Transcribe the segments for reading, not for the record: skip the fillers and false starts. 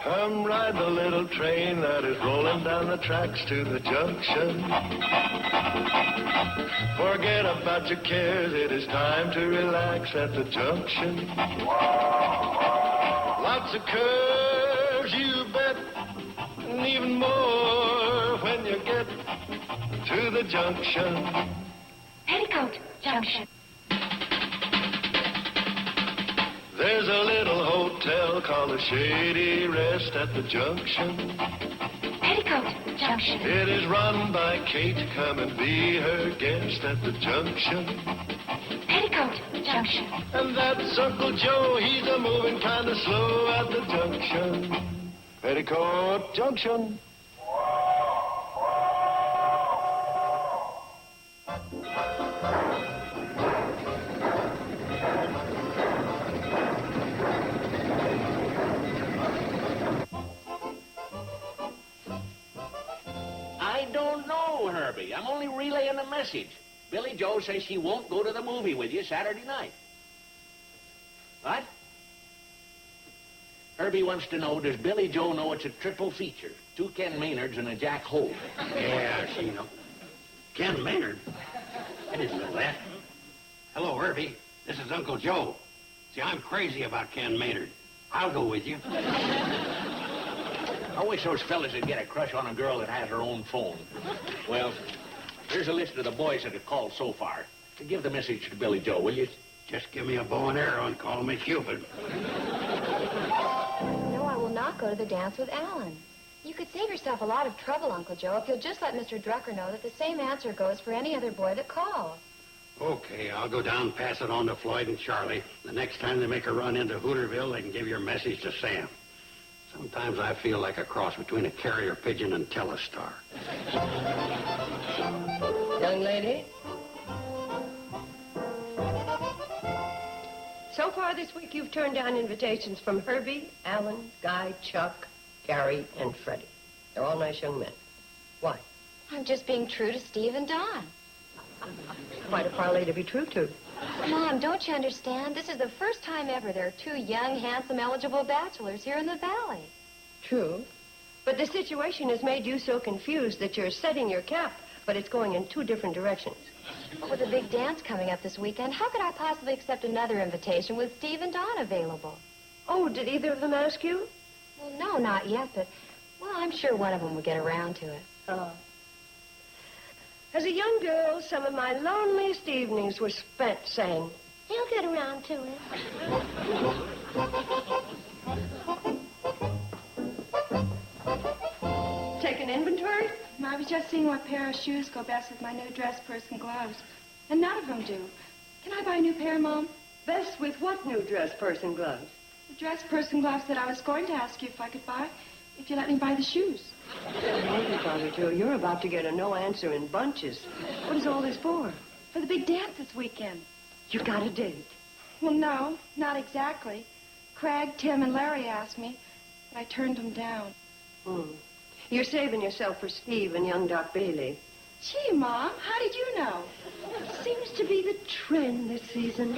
Come ride the little train that is rolling down the tracks to the junction. Forget about your cares, it is time to relax at the junction. Lots of curves, you bet, and even more when you get to the junction. Petticoat Junction. There's a little hotel called the Shady Rest at the junction. Petticoat Junction. It is run by Kate. Come and be her guest at the junction. Petticoat Junction. And that's Uncle Joe. He's a moving kind of slow at the junction. Petticoat Junction. Herbie, I'm only relaying a message. Billie Jo says she won't go to the movie with you Saturday night. What? Herbie wants to know, does Billie Jo know it's a triple feature? 2 Ken Maynards and a Jack Holt. Yeah, she knows. Ken Maynard? I didn't know that. Hello, Herbie. This is Uncle Joe. See, I'm crazy about Ken Maynard. I'll go with you. I wish those fellas would get a crush on a girl that has her own phone. Well, here's a list of the boys that have called so far. Give the message to Billie Jo, will you? Just give me a bow and arrow and call me Cupid. No, I will not go to the dance with Alan. You could save yourself a lot of trouble, Uncle Joe, if you'll just let Mr. Drucker know that the same answer goes for any other boy that calls. Okay, I'll go down and pass it on to Floyd and Charley. The next time they make a run into Hooterville, they can give your message to Sam. Sometimes I feel like a cross between a carrier pigeon and Telestar. Young lady? So far this week, you've turned down invitations from Herbie, Alan, Guy, Chuck, Gary, and Freddie. They're all nice young men. Why? I'm just being true to Steve and Don. Quite a parlay to be true to. Mom, don't you understand? This is the first time ever there are 2 young, handsome, eligible bachelors here in the valley. True. But the situation has made you so confused that you're setting your cap, but it's going in 2 different directions. But with a big dance coming up this weekend, how could I possibly accept another invitation with Steve and Don available? Oh, did either of them ask you? Well, no, not yet, but, well, I'm sure one of them will get around to it. Oh. As a young girl, some of my loneliest evenings were spent saying, he'll get around to it. Take an inventory? I was just seeing what pair of shoes go best with my new dress purse and gloves. And none of them do. Can I buy a new pair, Mom? Best with what new dress purse and gloves? The dress purse and gloves that I was going to ask you if I could buy, if you let me buy the shoes. Maybe, Bobbie Jo, you're about to get a no answer in bunches. What is all this for? For the big dance this weekend. You got a date? Well, no, not exactly. Craig, Tim, and Larry asked me, but I turned them down. You're saving yourself for Steve and young Doc Bailey. Gee, Mom, how did you know? Seems to be the trend this season.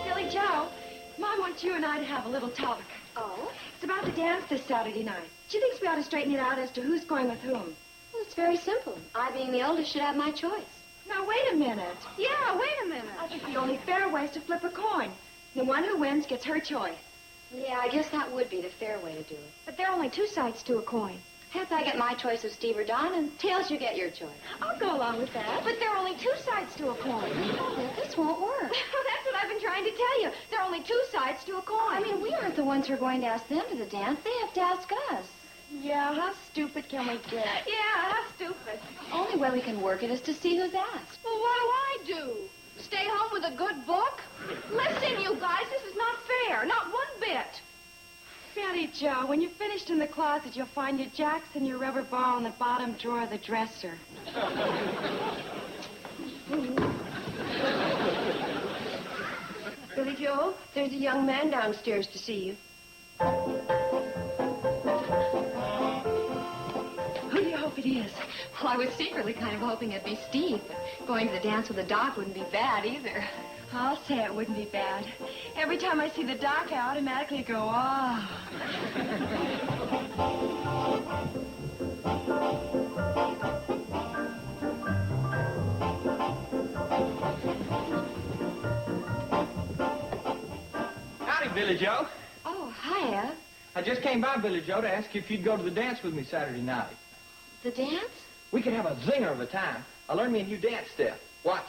Billie Jo, Mom wants you and I to have a little talk. Oh? It's about the dance this Saturday night. She thinks we ought to straighten it out as to who's going with whom. Well, it's very simple. I, being the oldest, should have my choice. Now, wait a minute. Yeah, wait a minute. I think the only fair way is to flip a coin. The one who wins gets her choice. Yeah, I guess that would be the fair way to do it. But there are only 2 sides to a coin. Heads, I get my choice of Steve or Don, and tails, you get your choice. I'll go along with that. But there are only 2 sides to a coin. Oh, this won't work. That's what I've been trying to tell you. There are only 2 sides to a coin. I mean, we aren't the ones who are going to ask them to the dance. They have to ask us. Yeah, how stupid can we get? Yeah, how stupid. The only way we can work it is to see who's asked. Well, what do I do? Stay home with a good book? Listen, you guys, this is not fair. Not one bit. Billie Jo, when you're finished in the closet, you'll find your jacks and your rubber ball in the bottom drawer of the dresser. Billie Jo, there's a young man downstairs to see you. Who do you hope it is? Well, I was secretly kind of hoping it'd be Steve, but going to the dance with the doc wouldn't be bad either. I'll say it wouldn't be bad. Every time I see the dock, I automatically go, ah. Howdy, Billie Jo. Oh, hiya. I just came by, Billie Jo, to ask you if you'd go to the dance with me Saturday night. The dance? We could have a zinger of a time. I learned me a new dance step. Watch.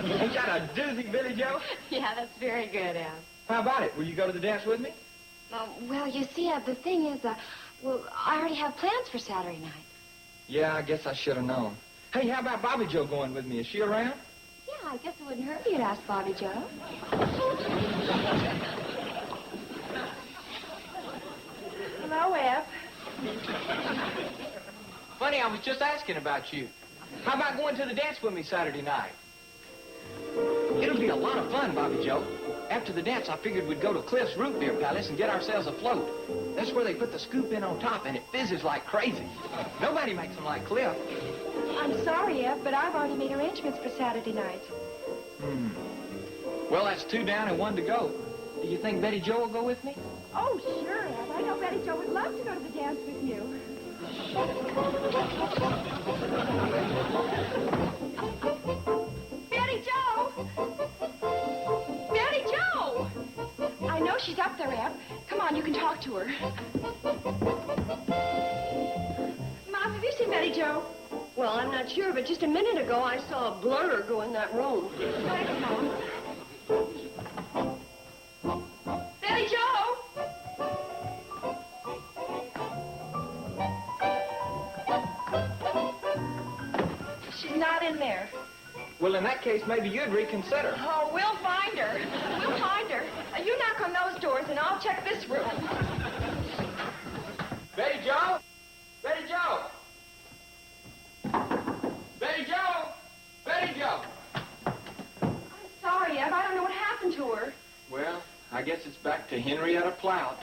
Ain't that a doozy, Billie Jo? Yeah, that's very good, Ab. How about it? Will you go to the dance with me? Well, you see, Ab, the thing is, well, I already have plans for Saturday night. Yeah, I guess I should have known. Hey, how about Bobbie Jo going with me? Is she around? Yeah, I guess it wouldn't hurt you to ask Bobbie Jo. Hello, Ab. Funny, I was just asking about you. How about going to the dance with me Saturday night? It'll be a lot of fun, Bobbie Jo. After the dance, I figured we'd go to Cliff's Root Beer Palace and get ourselves a float. That's where they put the scoop in on top, and it fizzes like crazy. Nobody makes them like Cliff. I'm sorry, Ab, but I've already made arrangements for Saturday night. Well, that's 2 down and 1 to go. Do you think Betty Jo will go with me? Oh, sure, Ab. I know Betty Jo would love to go to the dance with you. Betty Jo! Betty Jo! I know she's up there, Ab. Come on, you can talk to her. Mom, have you seen Betty Jo? Well, I'm not sure, but just a minute ago I saw a blur go in that room. Thanks, Mom. Betty Jo! She's not in there. Well, in that case, maybe you'd reconsider. Oh, we'll find her. We'll find her. You knock on those doors and I'll check this room. Betty Jo! Betty Jo! Betty Jo! Betty Jo! I'm sorry, Eb. I don't know what happened to her. Well, I guess it's back to Henrietta Plout.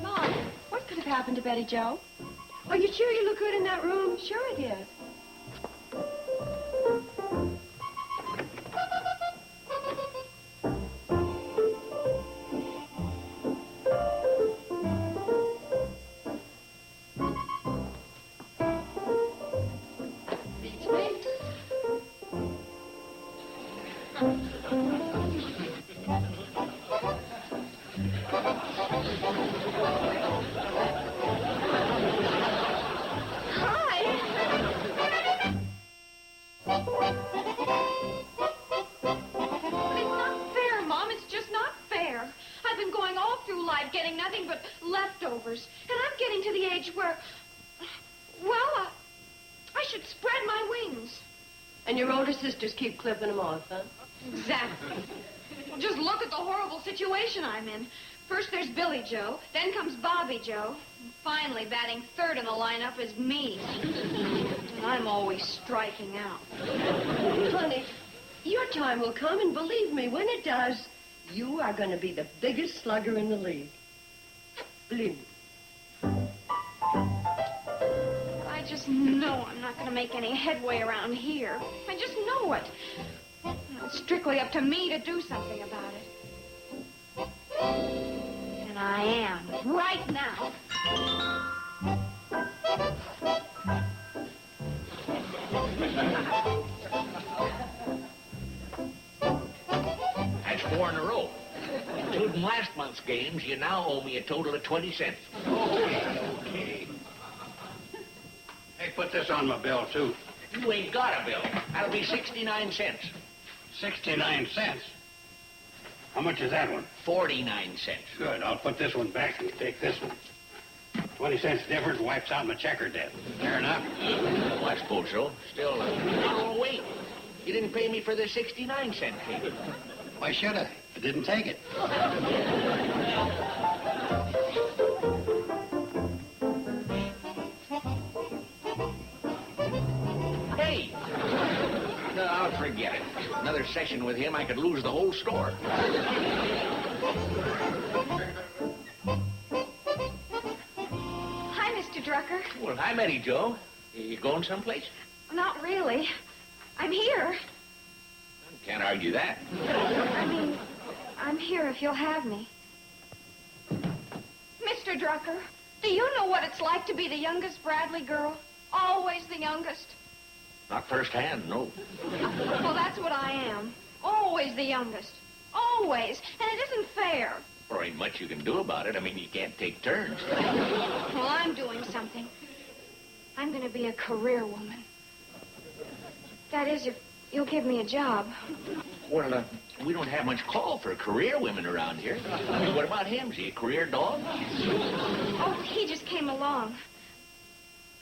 Mom, what could have happened to Betty Jo? Are you sure you look good in that room? Sure it is. Sisters keep clipping them off, huh? Exactly. Well, just look at the horrible situation I'm in. First there's Billie Jo, then comes Bobbie Jo, and finally batting third in the lineup is me. And I'm always striking out. Honey, your time will come, and believe me, when it does, you are going to be the biggest slugger in the league. Believe me. I just know I'm not going to make any headway around here. I just know it. It's strictly up to me to do something about it. And I am, right now. That's 4 in a row. Including last month's games, you now owe me a total of 20 cents. Okay. Hey, put this on my bill, too. You ain't got a bill. That'll be 69 cents. 69 cents? How much is that one? 49 cents. Good. I'll put this one back and take this one. 20 cents difference wipes out my checker debt. Fair enough? Well, I suppose so. Still, oh, wait. You didn't pay me for the 69-cent payment. Why should I? I didn't take it. Hey! No, I'll forget it. Another session with him, I could lose the whole store. Hi, Mr. Drucker. Well, hi, Betty Jo. You going someplace? Not really. I'm here. Can't argue that. I mean, I'm here if you'll have me. Mr. Drucker, do you know what it's like to be the youngest Bradley girl? Always the youngest. Not firsthand, no. Well, that's what I am. Always the youngest. Always. And it isn't fair. There ain't much you can do about it. I mean, you can't take turns. Well, I'm doing something. I'm going to be a career woman. That is, if you'll give me a job. Well, we don't have much call for career women around here. I mean, what about him? Is he a career dog? Oh, he just came along.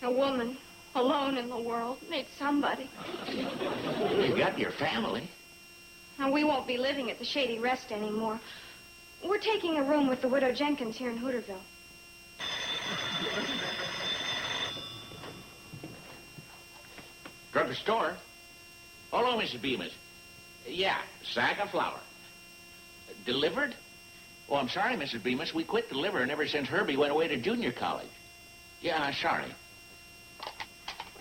A woman, alone in the world, needs somebody. You got your family. Now, we won't be living at the Shady Rest anymore. We're taking a room with the widow Jenkins here in Hooterville. Drugstore? Hello, Mrs. Bemis. Yeah, sack of flour. Delivered? Oh, I'm sorry, Mrs. Bemis. We quit delivering ever since Herbie went away to junior college. Yeah, sorry.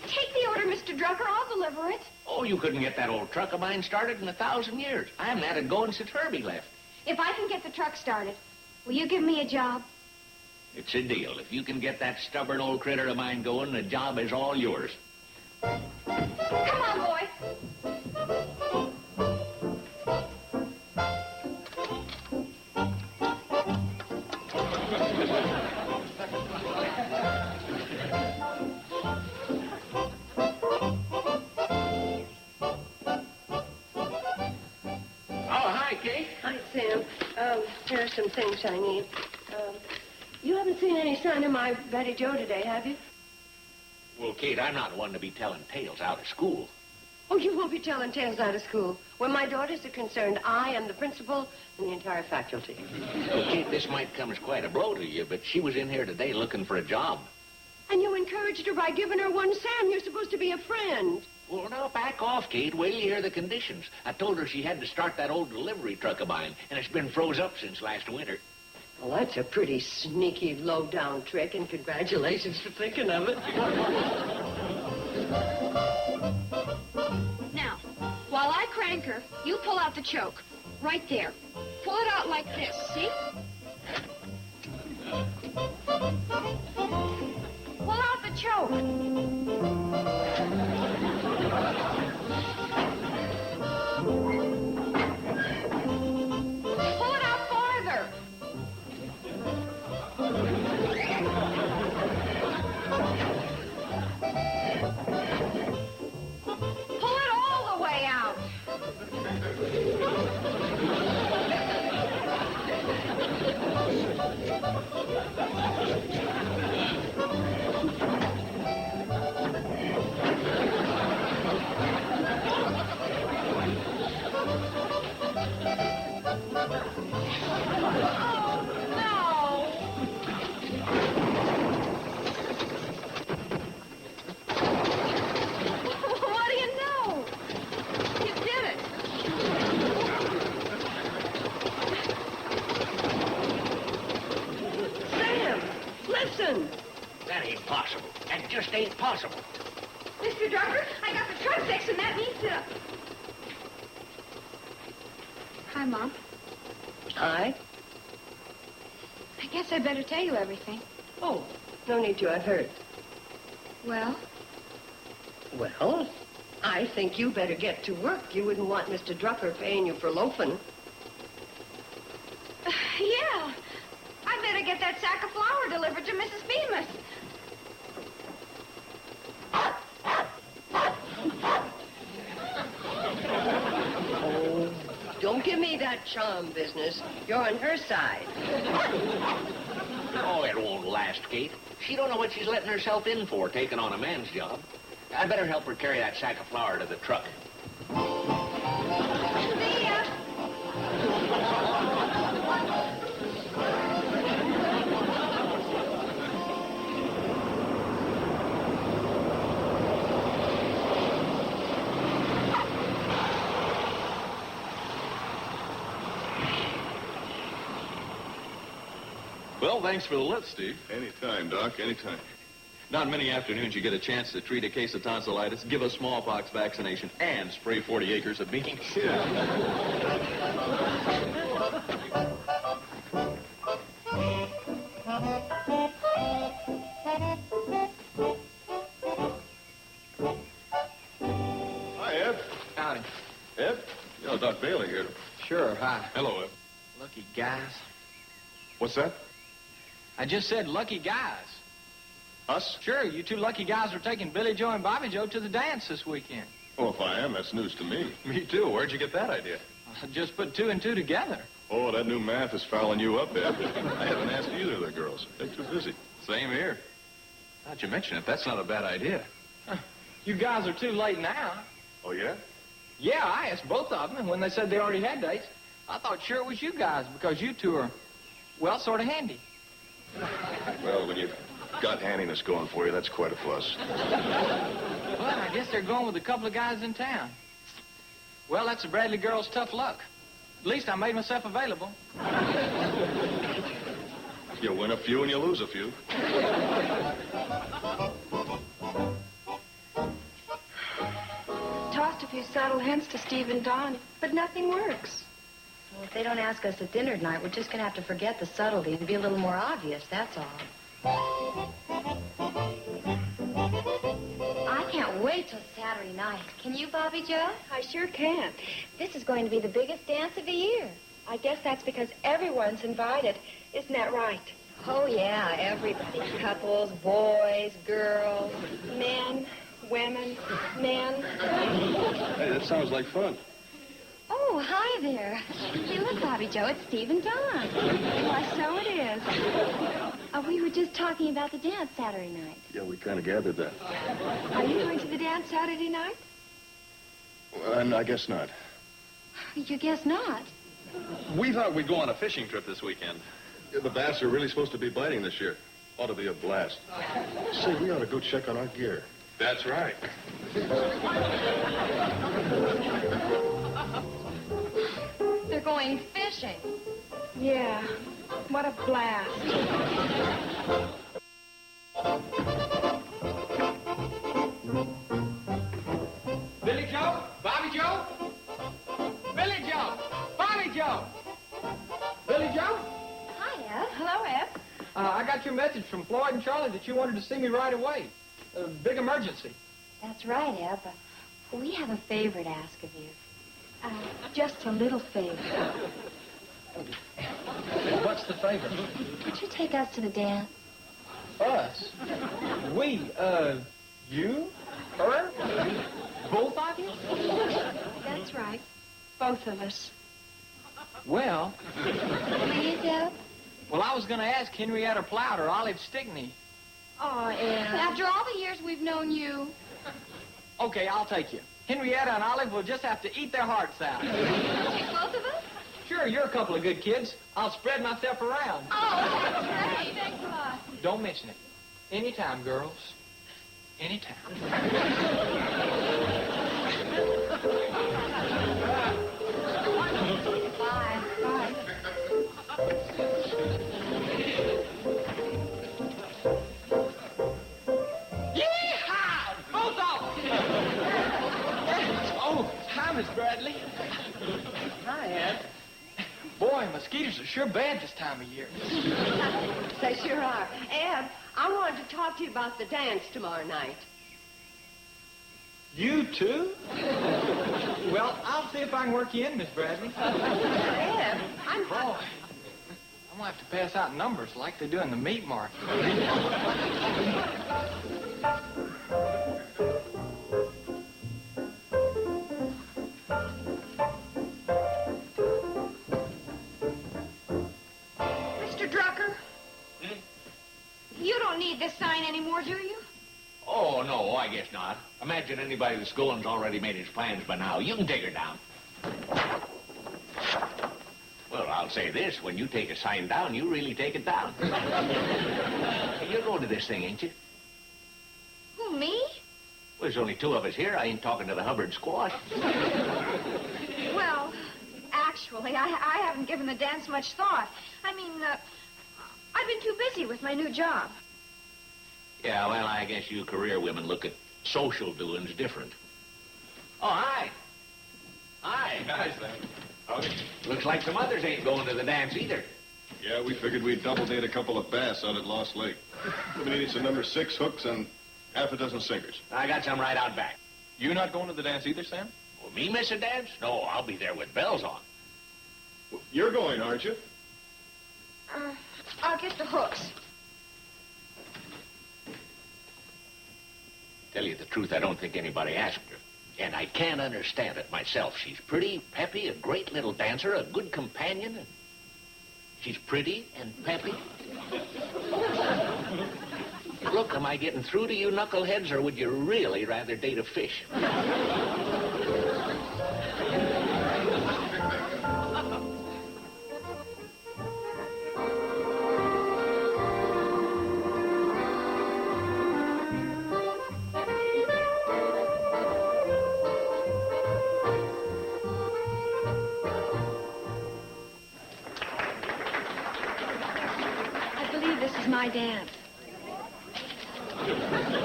Take the order, Mr. Drucker. I'll deliver it. Oh, you couldn't get that old truck of mine started in 1,000 years. I haven't had it going since Herbie left. If I can get the truck started, will you give me a job? It's a deal. If you can get that stubborn old critter of mine going, the job is all yours. Come on, boy. Hi, Sam. Here are some things I need. You haven't seen any sign of my Betty Jo today, have you? Well, Kate, I'm not one to be telling tales out of school. Oh, you won't be telling tales out of school. Where my daughters are concerned, I am the principal and the entire faculty. Well, Kate, this might come as quite a blow to you, but she was in here today looking for a job. And you encouraged her by giving her one. Sam, you're supposed to be a friend. Well, now, back off, Kate. Wait till you hear the conditions. I told her she had to start that old delivery truck of mine, and it's been froze up since last winter. Well, that's a pretty sneaky, low-down trick, and congratulations for thinking of it. Now, while I crank her, you pull out the choke. Right there. Pull it out like this, see? Pull out the choke. Pull it out farther. Pull it all the way out. That ain't possible. That just ain't possible. Mr. Drucker, I got the truck fixed, and that means that... Hi, Mom. Hi? I guess I'd better tell you everything. Oh, no need to. I've heard. Well? Well, I think you better get to work. You wouldn't want Mr. Drucker paying you for loafing. Yeah. I better get that sack of flour delivered to Mrs. Bemis. Oh, don't give me that charm business. You're on her side. Oh, it won't last, Kate. She don't know what she's letting herself in for, taking on a man's job. I better help her carry that sack of flour to the truck. See ya. Well, thanks for the lift, Steve. Anytime, Doc, anytime. Not many afternoons you get a chance to treat a case of tonsillitis, give a smallpox vaccination, and spray 40 acres of beans. Hi, Ed. Howdy. Ed? You Doc Bailey here. Sure, hi. Hello, Ed. Lucky guys. What's that? I just said lucky guys. Us? Sure, you two lucky guys are taking Billie Jo and Bobbie Jo to the dance this weekend. Oh, if I am, that's news to me. Me too. Where'd you get that idea? I just put two and two together. Oh, that new math is fouling you up, Ed. I haven't asked either of the girls. They're too busy. Same here. Now that you mention it, that's not a bad idea. You guys are too late now. Oh, yeah? Yeah, I asked both of them, and when they said they already had dates, I thought sure it was you guys because you two are, well, sort of handy. Well, when you've got handiness going for you, that's quite a plus. Well, I guess they're going with a couple of guys in town. Well, that's the Bradley girls' tough luck. At least I made myself available. You win a few and you lose a few. Tossed a few subtle hints to Steve and Don, but nothing works. Well, if they don't ask us at dinner tonight, we're just going to have to forget the subtlety and be a little more obvious, that's all. I can't wait till Saturday night. Can you, Bobbie Jo? I sure can. This is going to be the biggest dance of the year. I guess that's because everyone's invited. Isn't that right? Oh, yeah, everybody. Couples, boys, girls. Men, women, men. Hey, that sounds like fun. Oh, hi there. Hey, look, Bobbie Jo, it's Steve and Don. Why, so it is. We were just talking about the dance Saturday night. Yeah, we kind of gathered that. Are you going to the dance Saturday night? I guess not. You guess not. We thought we'd go on a fishing trip this weekend. Yeah, the bass are really supposed to be biting this year. Ought to be a blast. Say, we ought to go check on our gear. That's right. They're going fishing. Yeah. What a blast. Billie Jo? Bobbie Jo? Billie Jo! Bobbie Jo! Billie Jo? Hi, Ed. Hello, Ed. I got your message from Floyd and Charley that you wanted to see me right away. Big emergency. That's right, Ed, but we have a favor to ask of you. Just a little favor. What's the favor? Could you take us to the dance? Us? We, you? Her? Both of you? That's right. Both of us. Well, Please, Ed? well, I was going to ask Henrietta Plout or Olive Stickney. Oh, Ed. After all the years we've known you. Okay, I'll take you. Henrietta and Olive will just have to eat their hearts out. Both of us? Sure, you're a couple of good kids. I'll spread myself around. Oh, that's great. Thanks a lot. Don't mention it. Anytime, girls. Anytime. Bye. Bye. Yee-haw! Both of them! Oh, hi, Miss Bradley. Hi, Ed. Boy, mosquitoes are sure bad this time of year. They sure are. Ed, I wanted to talk to you about the dance tomorrow night. You too? Well, I'll see if I can work you in, Miss Bradley. Ed, Boy, I'm gonna have to pass out numbers like they do in the meat market. Mr. Drucker? You don't need this sign anymore, do you? Oh, no, I guess not. Imagine anybody that's going's already made his plans by now. You can take her down. Well, I'll say this. When you take a sign down, you really take it down. You're going to this thing, ain't you? Who, me? Well, there's only two of us here. I ain't talking to the Hubbard squash. Well, actually, I haven't given the dance much thought. I mean, I've been too busy with my new job. Yeah, well, I guess you career women look at social doings different. Oh, hi. Hi. Hi, Sam. Howdy. Looks like some others ain't going to the dance either. Yeah, we figured we'd double date a couple of bass out at Lost Lake. We'll be needing some number 6 hooks and half a dozen sinkers. I got some right out back. You not going to the dance either, Sam? Will me miss a dance? No, I'll be there with bells on. Well, you're going, aren't you? I'll get the hooks. Tell you the truth, I don't think anybody asked her. And I can't understand it myself. She's pretty, peppy, a great little dancer, a good companion. And she's pretty and peppy. Look, am I getting through to you knuckleheads, or would you really rather date a fish? My dance.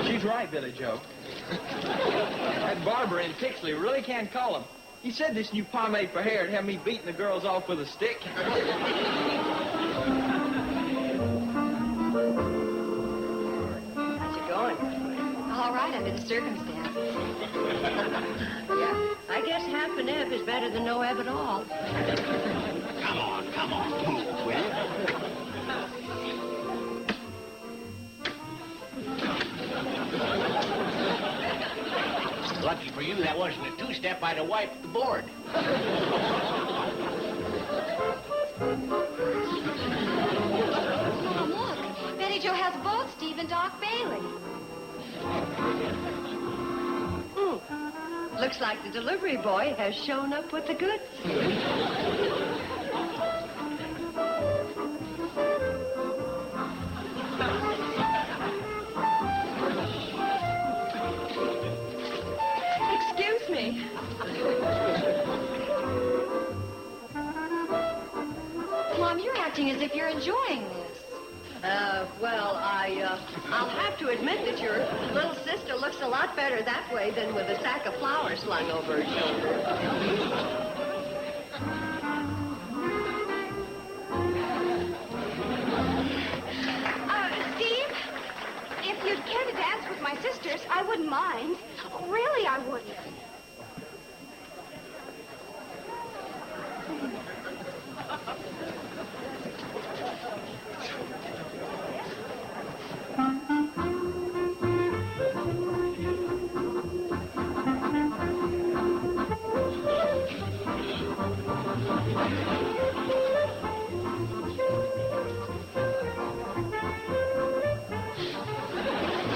She's right, Billie Jo. That barber in Pixley really can't call him. He said this new pomade for hair would have me beating the girls off with a stick. How's it going? All right, under the circumstances. Yeah, I guess half an Ebb is better than no Ebb at all. Come on, move, will you? Lucky for you, that wasn't a two-step. I'd have wiped the board. Oh, look. Betty Jo has both Steve and Doc Bailey. Looks like the delivery boy has shown up with the goods. Excuse me. Mom, you're acting as if you're enjoying this. Well, I'll have to admit that your little sister looks a lot better that way than with a sack of flour slung over her shoulder. Steve, if you'd care to dance with my sisters, I wouldn't mind. Really, I wouldn't.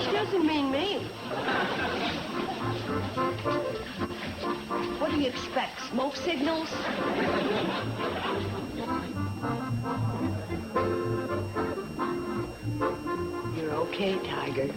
She doesn't mean me. What do you expect, smoke signals? You're okay, Tiger.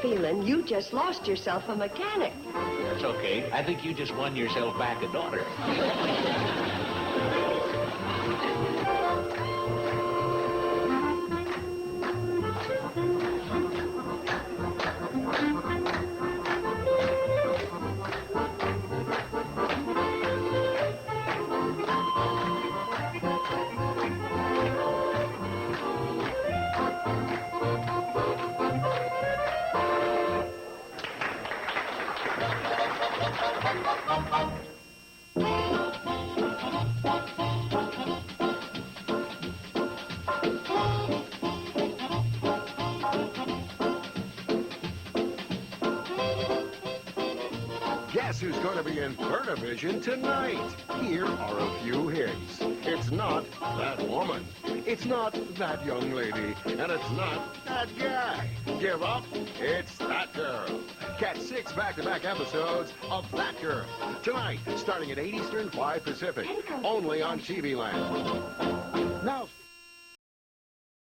Feeling you just lost yourself a mechanic. That's okay. I think you just won yourself back a daughter. Guess who's going to be in Vision tonight? Here are a few hints. It's not that woman. It's not that young lady, and it's not that guy. Give up, it's that girl. Catch 6 back-to-back episodes of That Girl. Tonight, starting at 8 Eastern, 5 Pacific. Only on TV Land.